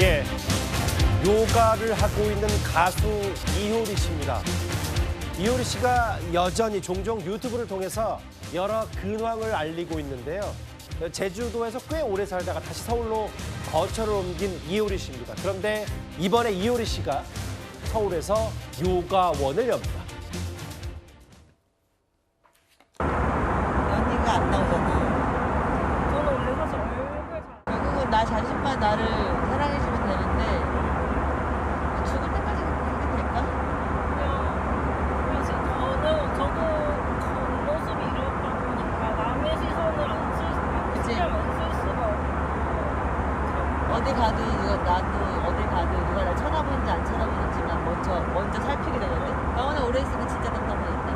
예, 요가를 하고 있는 가수 이효리 씨입니다. 이효리 씨가 여전히 종종 유튜브를 통해서 여러 근황을 알리고 있는데요. 제주도에서 꽤 오래 살다가 다시 서울로 거처를 옮긴 이효리 씨입니다. 그런데 이번에 이효리 씨가 서울에서 요가원을 엽니다. 언니가 안 나오잖아. 저는 원래 사실 얼굴 잘 결국은 나 자신만 나를 사랑해주면 되는데 죽을 때까지 그렇게 될까? 그냥 저도 겉모습이 이렇다 보니까 남의 시선을 그치? 신경 안 쓸 수가 없고 어디 가도 나도 어디 가도 누가 날 쳐다보는지 안 쳐다보는지만 먼저 살피게 되거든. 병원에 오래 있으면 진짜 답답하겠다.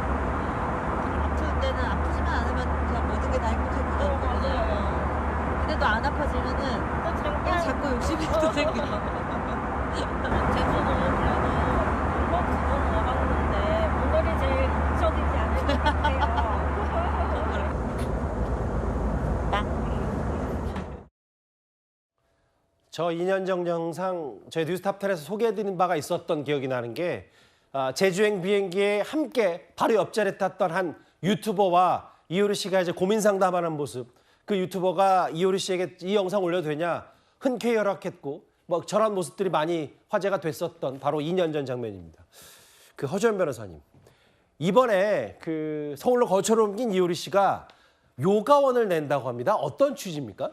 아플 때는 아프지만 않으면 그냥 모든 게 다 행복해 보이거든. 맞아요. 근데 또 안 아파지면은 또 잠깐 자꾸 욕심이 또 생겨. 제주도는 그래도 한번 두 번 와봤는데 오늘이 제일 잊혀지지 않을 것 같아요. 저 2년 전 영상 저희 뉴스탑10에서 소개해드린 바가 있었던 기억이 나는 게 제주행 비행기에 함께 바로 옆자리에 탔던 한 유튜버와 이효리 씨가 이제 고민 상담하는 모습, 그 유튜버가 이효리 씨에게 이 영상 올려도 되냐 흔쾌히 허락했고 뭐 저런 모습들이 많이 화제가 됐었던 바로 2년 전 장면입니다. 그 허주연 변호사님, 이번에 그 서울로 거처를 옮긴 이효리 씨가 요가원을 낸다고 합니다. 어떤 취지입니까?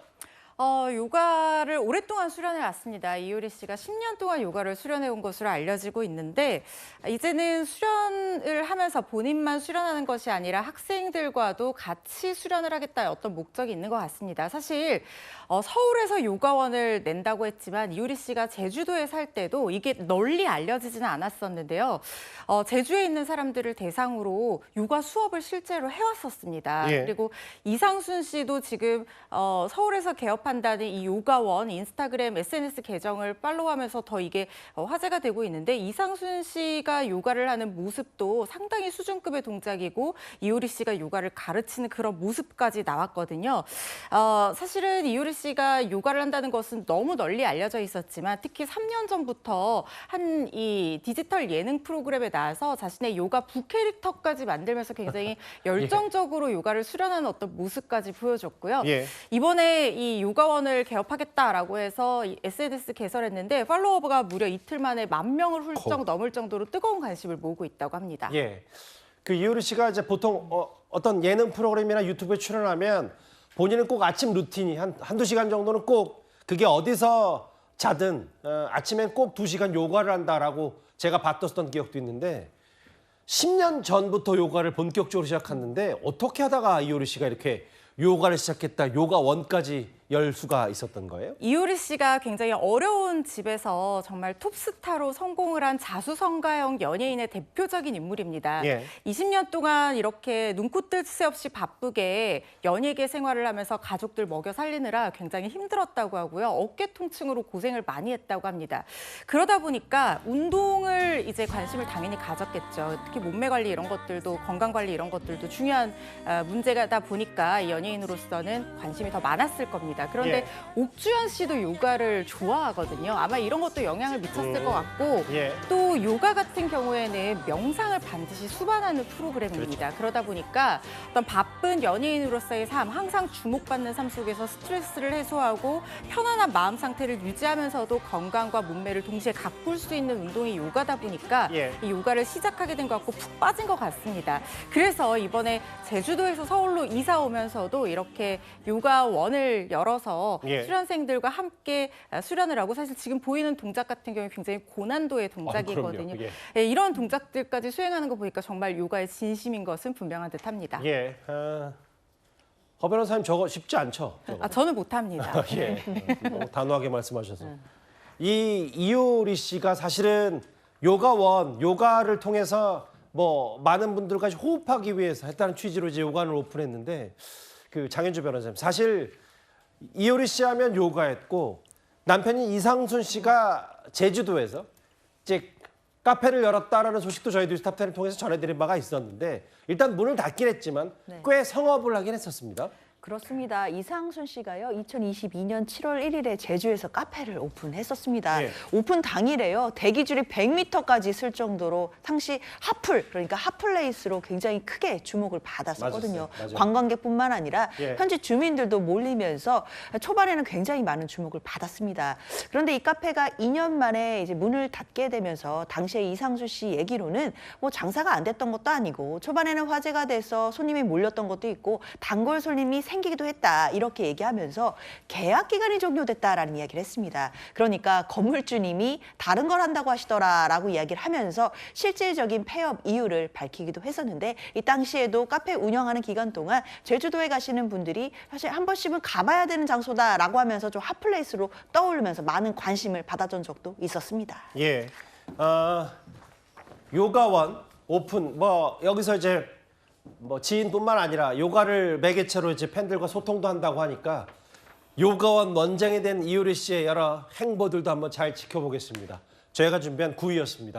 요가를 오랫동안 수련해 왔습니다. 이효리 씨가 10년 동안 요가를 수련해 온 것으로 알려지고 있는데 이제는 수련을 하면서 본인만 수련하는 것이 아니라 학생들과도 같이 수련을 하겠다 어떤 목적이 있는 것 같습니다. 사실 서울에서 요가원을 낸다고 했지만 이효리 씨가 제주도에 살 때도 이게 널리 알려지지는 않았었는데요. 제주에 있는 사람들을 대상으로 요가 수업을 실제로 해왔었습니다. 예. 그리고 이상순 씨도 지금 서울에서 개업한다는 이 요가원 인스타그램 SNS 계정을 팔로우하면서 더 이게 화제가 되고 있는데 이상순 씨가 요가를 하는 모습도 상당히 수준급의 동작이고 이효리 씨가 요가를 가르치는 그런 모습까지 나왔거든요. 사실은 이효리 씨가 요가를 한다는 것은 너무 널리 알려져 있었지만 특히 3년 전부터 한 이 디지털 예능 프로그램에 나와서 자신의 요가 부캐릭터까지 만들면서 굉장히 열정적으로 요가를 수련하는 어떤 모습까지 보여줬고요. 예. 이번에 이 요가원을 개업하겠다라고 해서 SNS 개설했는데 팔로워가 무려 이틀 만에 10,000명을 훌쩍 넘을 정도로 뜨거운 관심을 모으고 있다고 합니다. 예. 그 이효리 씨가 이제 보통 어떤 예능 프로그램이나 유튜브에 출연하면 본인은 꼭 아침 루틴이 한두 시간 정도는 꼭 그게 어디서 자든 아침엔 꼭 2시간 요가를 한다라고 제가 봤던 기억도 있는데 10년 전부터 요가를 본격적으로 시작했는데 어떻게 하다가 이효리 씨가 이렇게 요가를 시작했다, 요가원까지 열 수가 있었던 거예요? 이효리 씨가 굉장히 어려운 집에서 정말 톱스타로 성공을 한 자수성가형 연예인의 대표적인 인물입니다. 예. 20년 동안 이렇게 눈코 뜰 새 없이 바쁘게 연예계 생활을 하면서 가족들 먹여 살리느라 굉장히 힘들었다고 하고요. 어깨 통증으로 고생을 많이 했다고 합니다. 그러다 보니까 운동을 이제 관심을 당연히 가졌겠죠. 특히 몸매 관리 이런 것들도 건강 관리 이런 것들도 중요한 문제가다 보니까 이 연예인으로서는 관심이 더 많았을 겁니다. 그런데 옥주현 씨도 요가를 좋아하거든요. 아마 이런 것도 영향을 미쳤을 것 같고 예. 또 요가 같은 경우에는 명상을 반드시 수반하는 프로그램입니다. 그러다 보니까 어떤 바쁜 연예인으로서의 삶, 항상 주목받는 삶 속에서 스트레스를 해소하고 편안한 마음 상태를 유지하면서도 건강과 몸매를 동시에 가꿀 수 있는 운동이 요가다 보니까 이 요가를 시작하게 된 것 같고 푹 빠진 것 같습니다. 그래서 이번에 제주도에서 서울로 이사 오면서도 이렇게 요가원을 열어서 수련생들과 함께 수련을 하고 사실 지금 보이는 동작 같은 경우에 굉장히 고난도의 동작이거든요. 이런 동작들까지 수행하는 거 보니까 정말 요가의 진심인 것은 분명한 듯합니다. 예. 허 변호사님 저거 쉽지 않죠? 저거. 저는 못합니다. 예. 너무 단호하게 말씀하셔서. 이 이효리 씨가 사실은 요가를 통해서 뭐 많은 분들과 호흡하기 위해서 했다는 취지로 이제 요가를 오픈했는데 그 장현주 변호사님, 사실 이효리 씨 하면 요가했고 남편인 이상순 씨가 제주도에서 이제 카페를 열었다라는 소식도 저희 뉴스탑10을 통해서 전해드린 바가 있었는데 일단 문을 닫긴 했지만 꽤 성업을 하긴 했었습니다. 그렇습니다. 이상순 씨가요, 2022년 7월 1일에 제주에서 카페를 오픈했었습니다. 예. 오픈 당일에요, 대기줄이 100m까지 쓸 정도로 당시 핫플, 그러니까 핫플레이스로 굉장히 크게 주목을 받았었거든요. 맞아요. 관광객뿐만 아니라 예. 현지 주민들도 몰리면서 초반에는 굉장히 많은 주목을 받았습니다. 그런데 이 카페가 2년 만에 이제 문을 닫게 되면서 당시에 이상순 씨 얘기로는 뭐 장사가 안 됐던 것도 아니고 초반에는 화제가 돼서 손님이 몰렸던 것도 있고 단골 손님이 생기기도 했다, 이렇게 얘기하면서 계약 기간이 종료됐다라는 이야기를 했습니다. 그러니까 건물주님이 다른 걸 한다고 하시더라라고 이야기를 하면서 실질적인 폐업 이유를 밝히기도 했었는데, 이 당시에도 카페 운영하는 기간 동안 제주도에 가시는 분들이 사실 한 번씩은 가봐야 되는 장소다라고 하면서 좀 핫플레이스로 떠오르면서 많은 관심을 받아준 적도 있었습니다. 예. 요가원 오픈 뭐 여기서 이제 뭐 지인뿐만 아니라 요가를 매개체로 이제 팬들과 소통도 한다고 하니까 요가원 원장이 된 이효리 씨의 여러 행보들도 한번 잘 지켜보겠습니다. 저희가 준비한 9위였습니다.